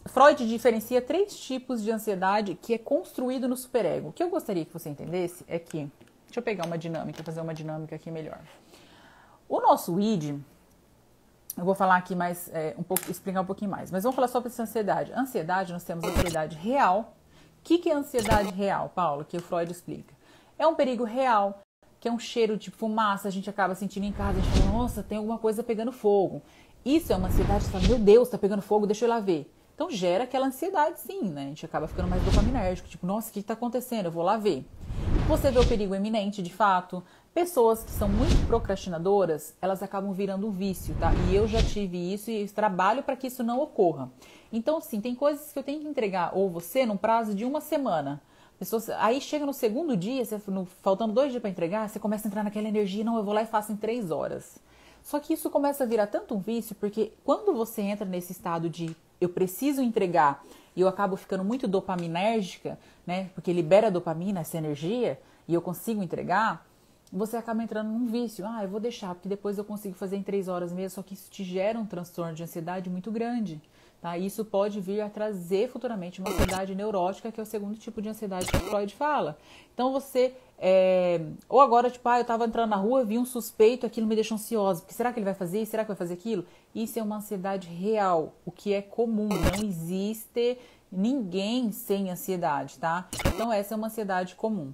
Freud diferencia 3 tipos de ansiedade que é construído no superego. O que eu gostaria que você entendesse é que, deixa eu pegar uma dinâmica, fazer uma dinâmica aqui melhor. O nosso id, eu vou falar aqui mais, explicar um pouquinho mais, mas vamos falar só para essa ansiedade. Ansiedade, nós temos ansiedade real. O que é ansiedade real, Paulo? Que o Freud explica. É um perigo real, que é um cheiro de fumaça, a gente acaba sentindo em casa, a gente fala, nossa, tem alguma coisa pegando fogo. Isso é uma ansiedade, você fala, meu Deus, tá pegando fogo, deixa eu ir lá ver. Então gera aquela ansiedade sim, né? A gente acaba ficando mais dopaminérgico, tipo, nossa, o que tá acontecendo? Eu vou lá ver. Você vê o perigo iminente, de fato. Pessoas que são muito procrastinadoras, elas acabam virando um vício, tá? E eu já tive isso e trabalho para que isso não ocorra. Então, sim, tem coisas que eu tenho que entregar, ou você, num prazo de 1 semana. Pessoas, aí chega no segundo dia, faltando 2 dias para entregar, você começa a entrar naquela energia, não, eu vou lá e faço em 3 horas. Só que isso começa a virar tanto um vício, porque quando você entra nesse estado de eu preciso entregar e eu acabo ficando muito dopaminérgica, né? Porque libera dopamina, essa energia, e eu consigo entregar, você acaba entrando num vício. Ah, eu vou deixar, porque depois eu consigo fazer em 3 horas mesmo, só que isso te gera um transtorno de ansiedade muito grande. Tá? Isso pode vir a trazer futuramente uma ansiedade neurótica, que é o segundo tipo de ansiedade que o Freud fala. Então você, ou agora, tipo, eu tava entrando na rua, vi um suspeito, aquilo me deixa ansiosa, porque será que ele vai fazer isso? Será que vai fazer aquilo? Isso é uma ansiedade real, o que é comum, não existe ninguém sem ansiedade, tá? Então essa é uma ansiedade comum.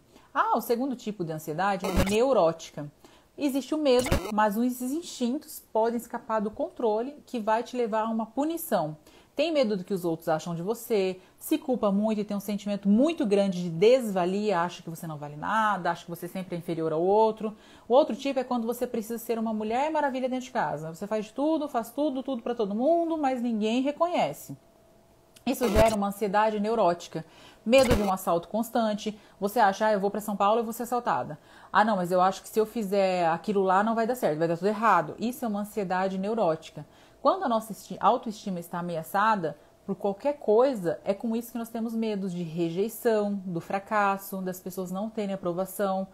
O segundo tipo de ansiedade é neurótica. Existe o medo, mas os instintos podem escapar do controle, que vai te levar a uma punição. Tem medo do que os outros acham de você, se culpa muito e tem um sentimento muito grande de desvalia, acha que você não vale nada, acha que você sempre é inferior ao outro. O outro tipo é quando você precisa ser uma mulher maravilha dentro de casa. Você faz tudo para todo mundo, mas ninguém reconhece. Isso gera uma ansiedade neurótica. Medo de um assalto constante. Você acha, eu vou para São Paulo e vou ser assaltada. Não, mas eu acho que se eu fizer aquilo lá não vai dar certo, vai dar tudo errado. Isso é uma ansiedade neurótica. Quando a nossa autoestima está ameaçada por qualquer coisa, é com isso que nós temos medos de rejeição, do fracasso, das pessoas não terem aprovação.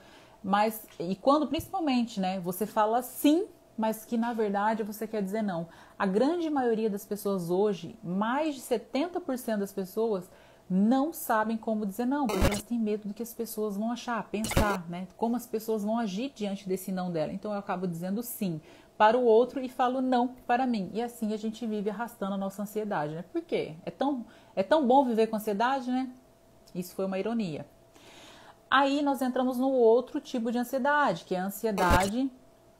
E quando, principalmente, né, você fala sim, mas que na verdade você quer dizer não. A grande maioria das pessoas hoje, mais de 70% das pessoas, não sabem como dizer não, porque elas têm medo do que as pessoas vão achar, pensar, né? Como as pessoas vão agir diante desse não dela. Então eu acabo dizendo sim para o outro e falo não para mim. E assim a gente vive arrastando a nossa ansiedade, né? Por quê? É tão bom viver com ansiedade, né? Isso foi uma ironia. Aí nós entramos no outro tipo de ansiedade, que é a ansiedade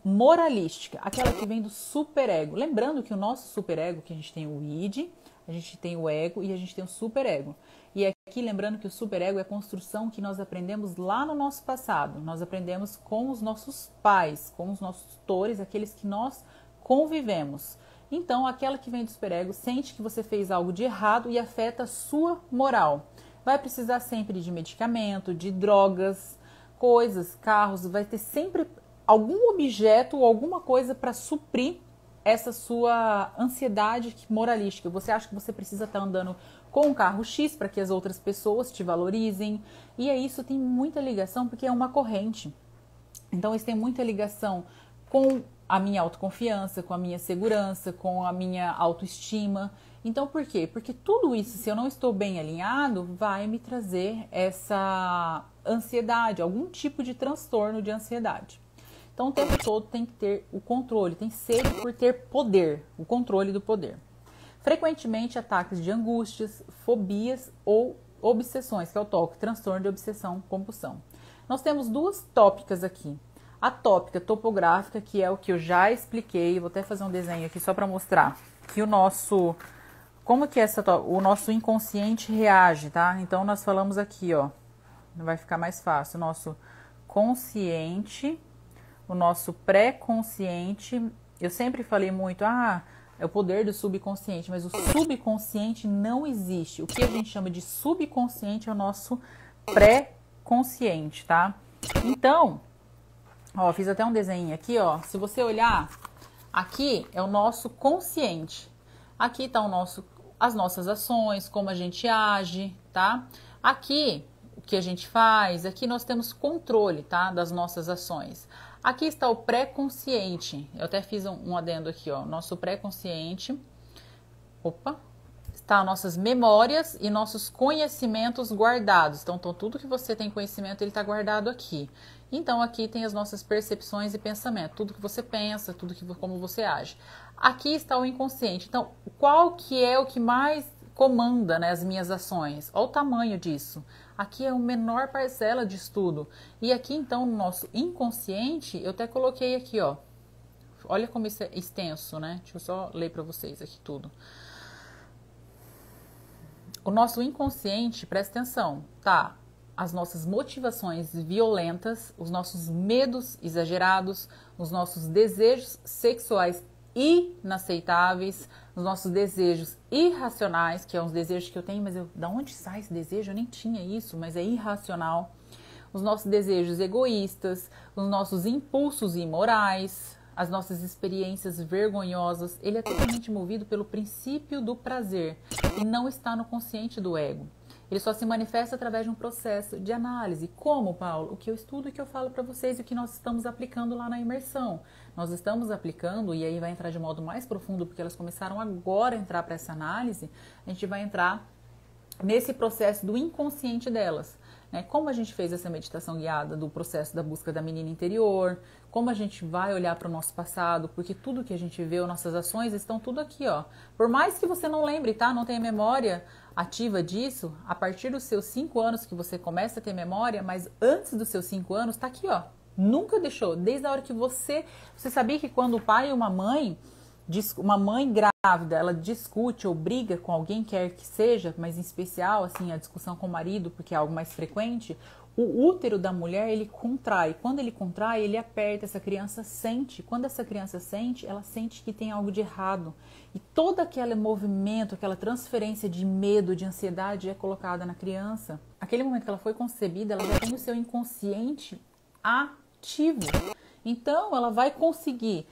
moralística, aquela que vem do superego. Lembrando que o nosso superego, que a gente tem o id, a gente tem o ego e a gente tem o superego. E aqui lembrando que o superego é a construção que nós aprendemos lá no nosso passado. Nós aprendemos com os nossos pais, com os nossos tutores, aqueles que nós convivemos. Então, aquela que vem do superego sente que você fez algo de errado e afeta a sua moral. Vai precisar sempre de medicamento, de drogas, coisas, carros, vai ter sempre algum objeto ou alguma coisa para suprir essa sua ansiedade moralística. Você acha que você precisa estar andando com um carro X para que as outras pessoas te valorizem. E isso tem muita ligação porque é uma corrente. Então isso tem muita ligação com a minha autoconfiança, com a minha segurança, com a minha autoestima. Então por quê? Porque tudo isso, se eu não estou bem alinhado, vai me trazer essa ansiedade, algum tipo de transtorno de ansiedade. Então, o tempo todo tem que ter o controle, tem sede por ter poder, o controle do poder. Frequentemente, ataques de angústias, fobias ou obsessões, que é o TOC, transtorno de obsessão-compulsão. Nós temos 2 tópicas aqui. A tópica topográfica, que é o que eu já expliquei, vou até fazer um desenho aqui só para mostrar que como que o nosso inconsciente reage, tá? Então, nós falamos aqui, ó, vai ficar mais fácil, o nosso consciente, o nosso pré-consciente. Eu sempre falei muito, é o poder do subconsciente, mas o subconsciente não existe. O que a gente chama de subconsciente é o nosso pré-consciente, tá? Então, ó, fiz até um desenho aqui, ó. Se você olhar, aqui é o nosso consciente. Aqui tá as nossas ações, como a gente age, tá? Aqui, o que a gente faz, aqui nós temos controle, tá? Das nossas ações. Aqui está o pré-consciente. Eu até fiz um adendo aqui, ó. Nosso pré-consciente. Opa! Está nossas memórias e nossos conhecimentos guardados. Então, tudo que você tem conhecimento, ele está guardado aqui. Então, aqui tem as nossas percepções e pensamentos. Tudo que você pensa, como você age. Aqui está o inconsciente. Então, qual que é o que mais comanda, né, as minhas ações? Olha o tamanho disso. Aqui é a menor parcela de estudo. E aqui, então, no nosso inconsciente, eu até coloquei aqui, ó. Olha como isso é extenso, né? Deixa eu só ler para vocês aqui tudo. O nosso inconsciente, presta atenção, tá? As nossas motivações violentas, os nossos medos exagerados, os nossos desejos sexuais inaceitáveis, os nossos desejos irracionais, que é uns desejos que eu tenho, mas da onde sai esse desejo? Eu nem tinha isso, mas é irracional. Os nossos desejos egoístas, os nossos impulsos imorais, as nossas experiências vergonhosas, ele é totalmente movido pelo princípio do prazer e não está no consciente do ego. Ele só se manifesta através de um processo de análise. Como, Paulo? O que eu estudo e o que eu falo para vocês e o que nós estamos aplicando lá na imersão. Nós estamos aplicando, e aí vai entrar de modo mais profundo, porque elas começaram agora a entrar para essa análise, a gente vai entrar nesse processo do inconsciente delas. Né? Como a gente fez essa meditação guiada do processo da busca da menina interior, como a gente vai olhar para o nosso passado, porque tudo que a gente vê, nossas ações estão tudo aqui, ó. Por mais que você não lembre, tá? Não tenha memória ativa disso, a partir dos seus 5 anos que você começa a ter memória, mas antes dos seus 5 anos, tá aqui, ó. Nunca deixou, desde a hora que você sabia que quando o pai e uma mãe grávida, ela discute ou briga com alguém, quer que seja, mas em especial, assim, a discussão com o marido, porque é algo mais frequente, o útero da mulher, ele contrai. Quando ele contrai, ele aperta, essa criança sente. Quando essa criança sente, ela sente que tem algo de errado. E todo aquele movimento, aquela transferência de medo, de ansiedade é colocada na criança. Aquele momento que ela foi concebida, ela já tem o seu inconsciente ativo. Então, ela vai conseguir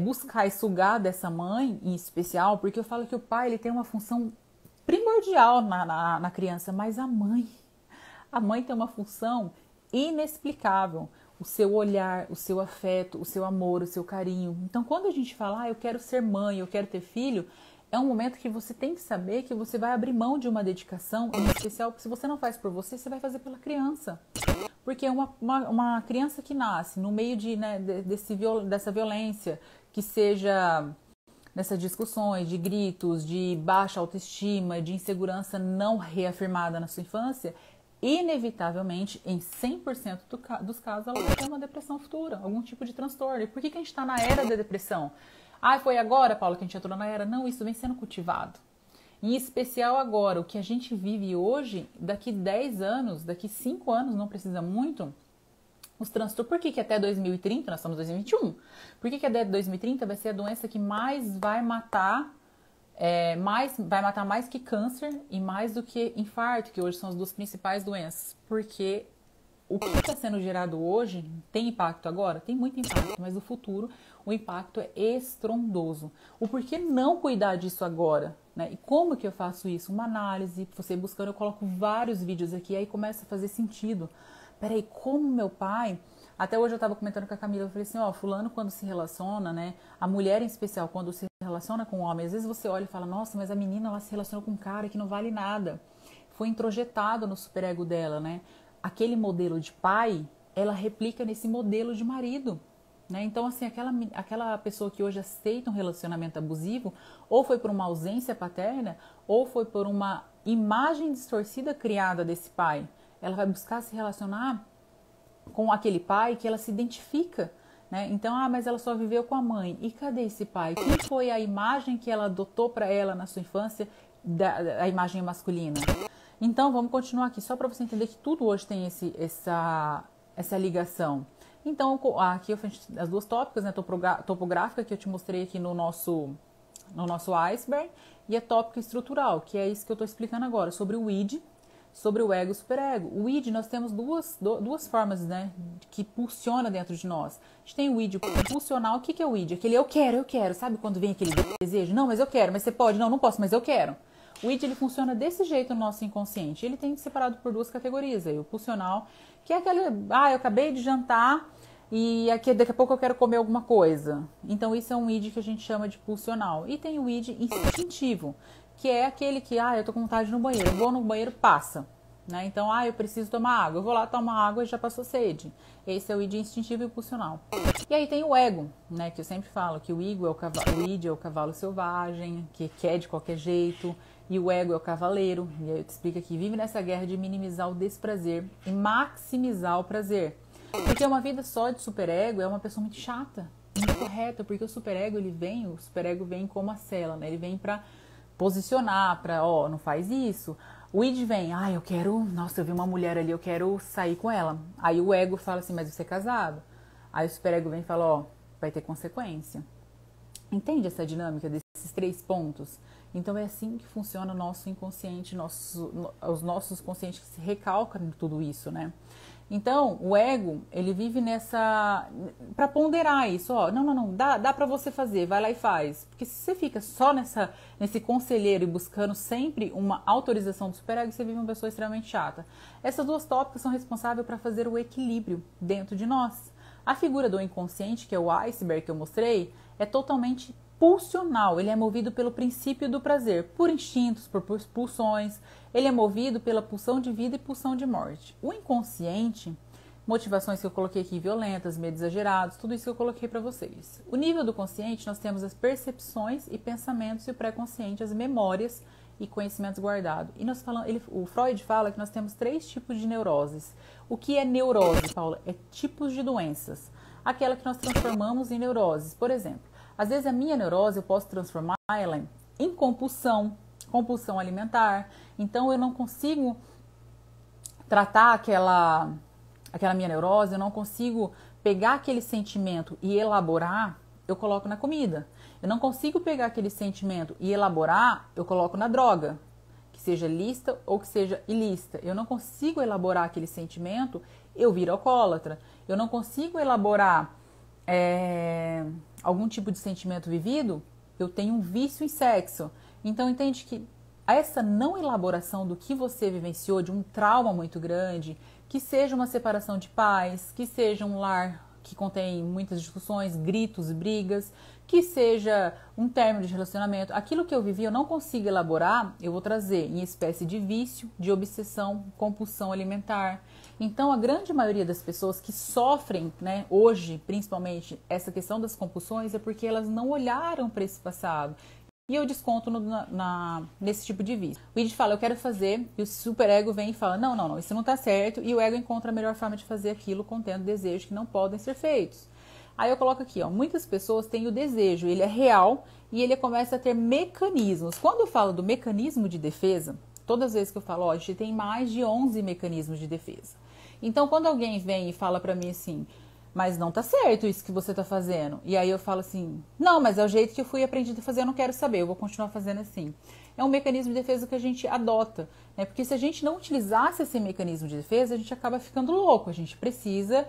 buscar e sugar dessa mãe, em especial, porque eu falo que o pai ele tem uma função primordial na criança, mas a mãe tem uma função inexplicável. O seu olhar, o seu afeto, o seu amor, o seu carinho. Então, quando a gente fala, eu quero ser mãe, eu quero ter filho, é um momento que você tem que saber que você vai abrir mão de uma dedicação, em especial, porque se você não faz por você, você vai fazer pela criança. Porque uma criança que nasce no meio dessa violência, que seja nessas discussões, de gritos, de baixa autoestima, de insegurança não reafirmada na sua infância, inevitavelmente, em 100% dos casos, ela vai ter uma depressão futura, algum tipo de transtorno. E por que a gente está na era da depressão? Foi agora, Paulo, que a gente entrou na era? Não, isso vem sendo cultivado. Em especial agora, o que a gente vive hoje, daqui 10 anos, daqui 5 anos, não precisa muito, os transtornos. Por que até 2030, nós estamos em 2021, por que até 2030 vai ser a doença que mais vai matar, mais que câncer e mais do que infarto, que hoje são as duas principais doenças? Porque o que está sendo gerado hoje tem impacto agora? Tem muito impacto, mas no futuro o impacto é estrondoso. O porquê não cuidar disso agora? Né? E como que eu faço isso? Uma análise, você buscando, eu coloco vários vídeos aqui, aí começa a fazer sentido. Peraí, como meu pai... Até hoje eu estava comentando com a Camila, eu falei assim, fulano quando se relaciona, né? A mulher em especial, quando se relaciona com o homem, às vezes você olha e fala, nossa, mas a menina, ela se relaciona com um cara que não vale nada. Foi introjetado no superego dela, né? Aquele modelo de pai, ela replica nesse modelo de marido, né? Então, assim, aquela pessoa que hoje aceita um relacionamento abusivo, ou foi por uma ausência paterna, ou foi por uma imagem distorcida criada desse pai. Ela vai buscar se relacionar com aquele pai que ela se identifica, né? Então, mas ela só viveu com a mãe. E cadê esse pai? Quem foi a imagem que ela adotou para ela na sua infância, a imagem masculina? Então, vamos continuar aqui, só para você entender que tudo hoje tem essa ligação. Então, aqui eu fiz as duas tópicas, né? Topográfica, que eu te mostrei aqui no nosso iceberg, e a tópica estrutural, que é isso que eu estou explicando agora, sobre o id, sobre o ego e o superego. O id, nós temos duas formas, né, que pulsiona dentro de nós. A gente tem o id pulsional. O que é o id? Aquele eu quero, sabe quando vem aquele desejo? Não, mas eu quero, mas você pode, não posso, mas eu quero. O id, ele funciona desse jeito no nosso inconsciente. Ele tem separado por duas categorias. Aí, o pulsional, que é aquele, eu acabei de jantar e aqui, daqui a pouco eu quero comer alguma coisa. Então, isso é um id que a gente chama de pulsional. E tem o id instintivo, que é aquele que, eu tô com vontade de ir no banheiro, eu vou no banheiro, passa. Né? Então, eu preciso tomar água. Eu vou lá tomar água e já passou sede. Esse é o id instintivo e pulsional. E aí tem o ego, né? Que eu sempre falo que o ego é o id é o cavalo selvagem, que quer de qualquer jeito. E o ego é o cavaleiro. E aí eu te explico aqui, vive nessa guerra de minimizar o desprazer e maximizar o prazer. Porque uma vida só de superego é uma pessoa muito chata, muito correta, porque o superego vem como a cela, né? Ele vem pra posicionar, pra, não faz isso. O id vem, eu vi uma mulher ali, eu quero sair com ela. Aí o ego fala assim, mas você é casado? Aí o superego vem e fala, vai ter consequência. Entende essa dinâmica desses 3 pontos? Então é assim que funciona o nosso inconsciente, os nossos conscientes que se recalcam tudo isso, né? Então, o ego, ele vive para ponderar isso, não, dá pra você fazer, vai lá e faz. Porque se você fica só nesse conselheiro e buscando sempre uma autorização do superego, você vive uma pessoa extremamente chata. Essas 2 tópicos são responsáveis para fazer o equilíbrio dentro de nós. A figura do inconsciente, que é o iceberg que eu mostrei, é totalmente pulsional, ele é movido pelo princípio do prazer, por instintos, por pulsões, ele é movido pela pulsão de vida e pulsão de morte. O inconsciente, motivações que eu coloquei aqui, violentas, medos exagerados, tudo isso que eu coloquei para vocês. O nível do consciente, nós temos as percepções e pensamentos, e o pré-consciente, as memórias e conhecimentos guardados. E o Freud fala que nós temos 3 tipos de neuroses. O que é neurose, Paula? É tipos de doenças. Aquela que nós transformamos em neuroses. Por exemplo, às vezes a minha neurose eu posso transformar ela em compulsão alimentar. Então eu não consigo tratar aquela minha neurose, eu não consigo pegar aquele sentimento e elaborar, eu coloco na comida. Eu não consigo pegar aquele sentimento e elaborar, eu coloco na droga, que seja lícita ou que seja ilícita. Eu não consigo elaborar aquele sentimento, eu viro alcoólatra. Eu não consigo elaborar algum tipo de sentimento vivido, eu tenho um vício em sexo. Então entende que essa não elaboração do que você vivenciou, de um trauma muito grande, que seja uma separação de pais, que seja um lar que contém muitas discussões, gritos, brigas, que seja um término de relacionamento, aquilo que eu vivi eu não consigo elaborar, eu vou trazer em espécie de vício, de obsessão, compulsão alimentar. Então, a grande maioria das pessoas que sofrem, né, hoje, principalmente, essa questão das compulsões é porque elas não olharam para esse passado. E eu desconto nesse tipo de vício. O id fala, eu quero fazer, e o superego vem e fala, não, isso não tá certo, e o ego encontra a melhor forma de fazer aquilo contendo desejos que não podem ser feitos. Aí eu coloco aqui, muitas pessoas têm o desejo, ele é real, e ele começa a ter mecanismos. Quando eu falo do mecanismo de defesa, todas as vezes que eu falo, a gente tem mais de 11 mecanismos de defesa. Então, quando alguém vem e fala pra mim assim, mas não tá certo isso que você tá fazendo. E aí eu falo assim, não, mas é o jeito que eu fui aprendido a fazer, eu não quero saber, eu vou continuar fazendo assim. É um mecanismo de defesa que a gente adota, né? Porque se a gente não utilizasse esse mecanismo de defesa, a gente acaba ficando louco. A gente precisa,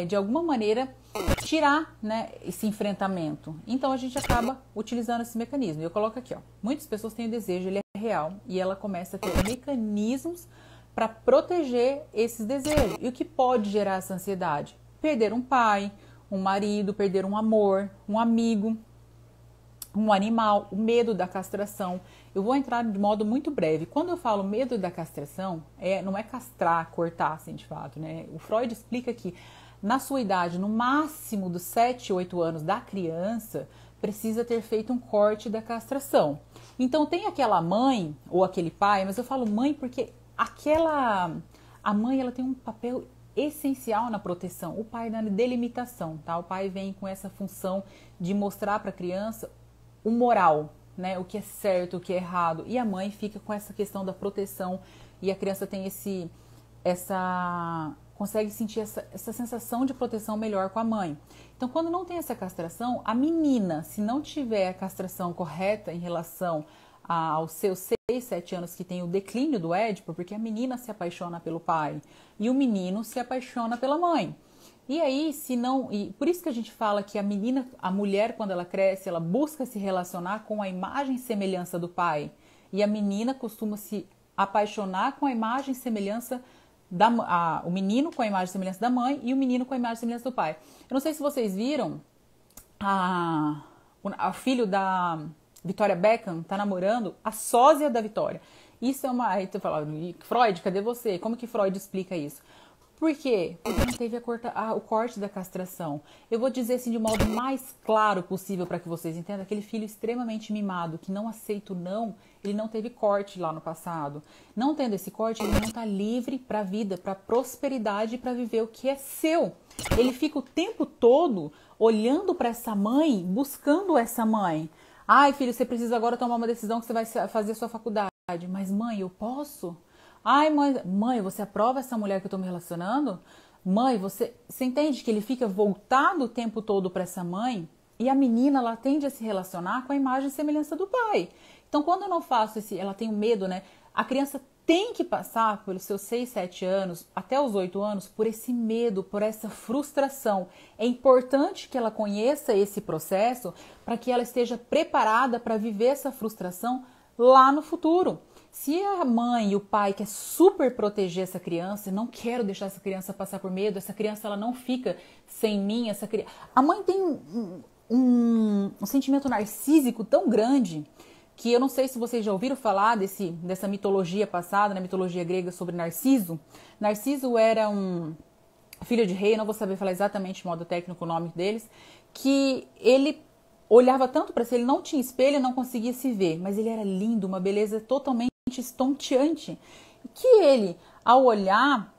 de alguma maneira, tirar, né, esse enfrentamento. Então a gente acaba utilizando esse mecanismo. Eu coloco aqui, muitas pessoas têm o desejo, ele é real, e ela começa a ter mecanismos para proteger esses desejos. E o que pode gerar essa ansiedade? Perder um pai, um marido, perder um amor, um amigo, um animal, o medo da castração. Eu vou entrar de modo muito breve. Quando eu falo medo da castração, não é castrar, cortar, assim, de fato, né? O Freud explica que na sua idade, no máximo dos 7, 8 anos da criança, precisa ter feito um corte da castração. Então tem aquela mãe ou aquele pai, mas eu falo mãe porque a mãe ela tem um papel essencial na proteção, o pai na delimitação, tá? O pai vem com essa função de mostrar para a criança o moral, né? O que é certo, o que é errado, e a mãe fica com essa questão da proteção, e a criança tem consegue sentir essa sensação de proteção melhor com a mãe. Então, quando não tem essa castração, a menina, se não tiver a castração correta em relação aos seus 6, 7 anos, que tem o declínio do Édipo, porque a menina se apaixona pelo pai e o menino se apaixona pela mãe. E aí, e por isso que a gente fala que a mulher, quando ela cresce, ela busca se relacionar com a imagem e semelhança do pai. E a menina costuma se apaixonar com a imagem e semelhança o menino com a imagem e semelhança da mãe e o menino com a imagem e semelhança do pai. Eu não sei se vocês viram o filho da Victoria Beckham tá namorando a sósia da Vitória. Isso é uma... Aí tu fala, Freud, cadê você? Como que Freud explica isso? Por quê? Porque não teve o corte da castração. Eu vou dizer assim de modo mais claro possível para que vocês entendam. Aquele filho extremamente mimado, que não aceita o não, ele não teve corte lá no passado. Não tendo esse corte, ele não está livre para a vida, para a prosperidade e para viver o que é seu. Ele fica o tempo todo olhando para essa mãe, buscando essa mãe. Ai, filho, você precisa agora tomar uma decisão que você vai fazer a sua faculdade. Mas, mãe, eu posso? Ai, mãe, você aprova essa mulher que eu tô me relacionando? Mãe, você entende que ele fica voltado o tempo todo para essa mãe? E a menina, ela tende a se relacionar com a imagem e semelhança do pai. Então, quando eu não faço ela tem medo, né? A criança tem que passar pelos seus 6, 7 anos, até os 8 anos, por esse medo, por essa frustração. É importante que ela conheça esse processo para que ela esteja preparada para viver essa frustração lá no futuro. Se a mãe e o pai quer super proteger essa criança, não quero deixar essa criança passar por medo, essa criança ela não fica sem mim, a mãe tem um sentimento narcísico tão grande que eu não sei se vocês já ouviram falar dessa mitologia passada, na mitologia grega sobre Narciso. Narciso era um filho de rei, eu não vou saber falar exatamente de modo técnico o nome deles, que ele olhava tanto para si, ele não tinha espelho, não conseguia se ver, mas ele era lindo, uma beleza totalmente estonteante, que ele, ao olhar,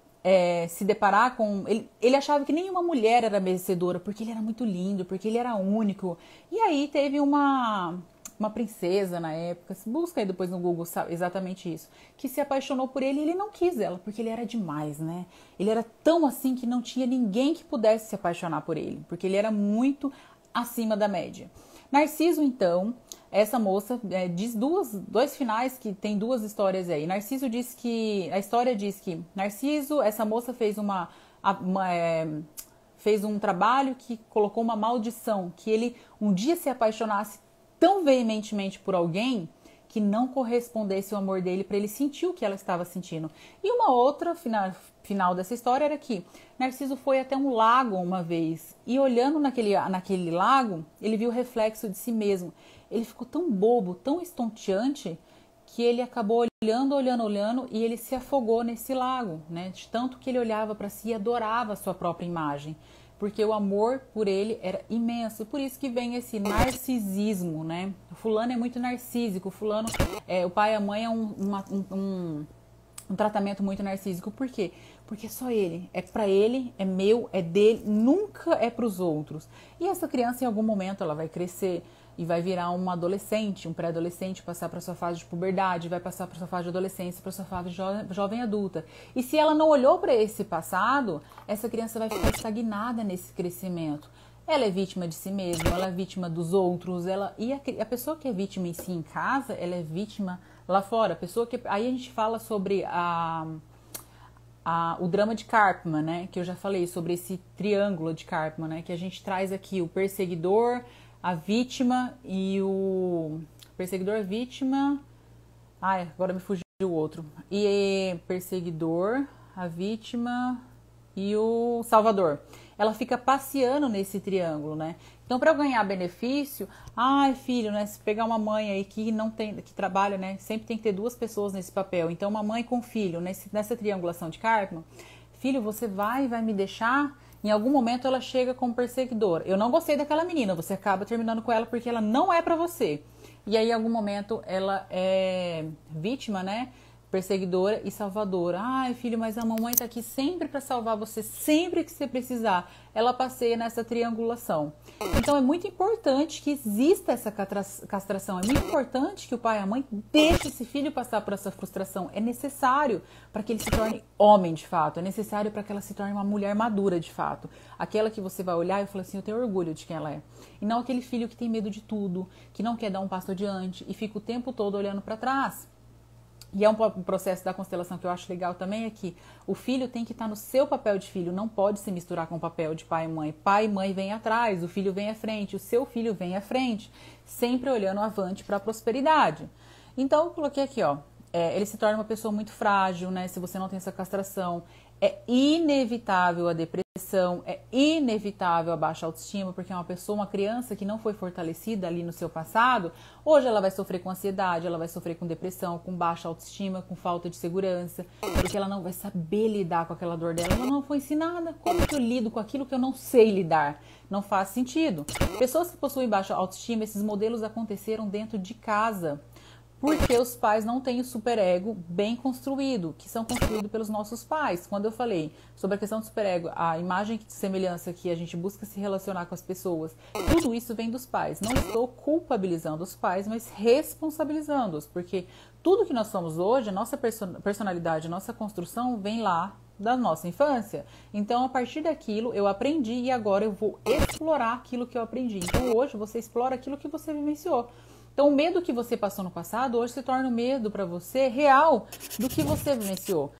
se deparar com... Ele achava que nenhuma mulher era merecedora, porque ele era muito lindo, porque ele era único. E aí teve uma princesa na época, busca aí depois no Google exatamente isso, que se apaixonou por ele e ele não quis ela, porque ele era demais, né? Ele era tão assim que não tinha ninguém que pudesse se apaixonar por ele, porque ele era muito acima da média. Narciso, então, essa moça diz dois finais que tem duas histórias aí. Narciso diz que, a história diz que Narciso, essa moça fez fez um trabalho que colocou uma maldição, que ele um dia se apaixonasse tão veementemente por alguém que não correspondesse o amor dele para ele sentir o que ela estava sentindo. E uma outra final dessa história era que Narciso foi até um lago uma vez e olhando naquele lago, ele viu o reflexo de si mesmo. Ele ficou tão bobo, tão estonteante, que ele acabou olhando e ele se afogou nesse lago, né? De tanto que ele olhava para si e adorava a sua própria imagem, porque o amor por ele era imenso. Por isso que vem esse narcisismo, né? O fulano é muito narcísico, o pai e a mãe é um tratamento muito narcísico. Por quê? Porque é só ele. É pra ele, é meu, é dele, nunca é pros outros. E essa criança, em algum momento, ela vai crescer e vai virar uma adolescente, um pré-adolescente, passar para sua fase de puberdade, vai passar para sua fase de adolescência, para sua fase de jovem adulta. E se ela não olhou para esse passado, essa criança vai ficar estagnada nesse crescimento. Ela é vítima de si mesma, ela é vítima dos outros, a pessoa que é vítima em si em casa, ela é vítima lá fora. Aí a gente fala sobre o drama de Karpman, né? Que eu já falei sobre esse triângulo de Karpman, né? Que a gente traz aqui o perseguidor, a vítima e o perseguidor, a vítima. Ai, agora me fugiu o outro. E perseguidor, a vítima e o salvador. Ela fica passeando nesse triângulo, né? Então, para eu ganhar benefício, ai, filho, né? Se pegar uma mãe aí que não tem, que trabalha, né? Sempre tem que ter duas pessoas nesse papel. Então, uma mãe com filho, nessa triangulação de Karpman, filho, você vai me deixar? Em algum momento ela chega como perseguidora. Eu não gostei daquela menina, você acaba terminando com ela porque ela não é pra você. E aí, em algum momento, ela é vítima, né? Perseguidora e salvadora. Ai, filho, mas a mamãe tá aqui sempre para salvar você, sempre que você precisar. Ela passeia nessa triangulação. Então, é muito importante que exista essa castração. É muito importante que o pai e a mãe deixem esse filho passar por essa frustração. É necessário para que ele se torne homem, de fato. É necessário para que ela se torne uma mulher madura, de fato. Aquela que você vai olhar e falar assim, eu tenho orgulho de quem ela é. E não aquele filho que tem medo de tudo, que não quer dar um passo adiante e fica o tempo todo olhando para trás. E é um processo da constelação que eu acho legal também, é que o filho tem que estar no seu papel de filho, não pode se misturar com o papel de pai e mãe. Pai e mãe vem atrás, o filho vem à frente, o seu filho vem à frente, sempre olhando avante para a prosperidade. Então eu coloquei aqui, ó, ele se torna uma pessoa muito frágil, né, se você não tem essa castração. É inevitável a depressão, é inevitável a baixa autoestima, porque uma criança que não foi fortalecida ali no seu passado, hoje ela vai sofrer com ansiedade, ela vai sofrer com depressão, com baixa autoestima, com falta de segurança, porque ela não vai saber lidar com aquela dor dela, ela não foi ensinada. Como que eu lido com aquilo que eu não sei lidar? Não faz sentido. Pessoas que possuem baixa autoestima, esses modelos aconteceram dentro de casa, porque os pais não têm o superego bem construído, que são construídos pelos nossos pais. Quando eu falei sobre a questão do superego, a imagem de semelhança que a gente busca se relacionar com as pessoas, tudo isso vem dos pais. Não estou culpabilizando os pais, mas responsabilizando-os, porque tudo que nós somos hoje, a nossa personalidade, a nossa construção vem lá da nossa infância. Então, a partir daquilo, eu aprendi e agora eu vou explorar aquilo que eu aprendi. Então, hoje, você explora aquilo que você vivenciou. Então, o medo que você passou no passado, hoje se torna um medo para você real do que você vivenciou.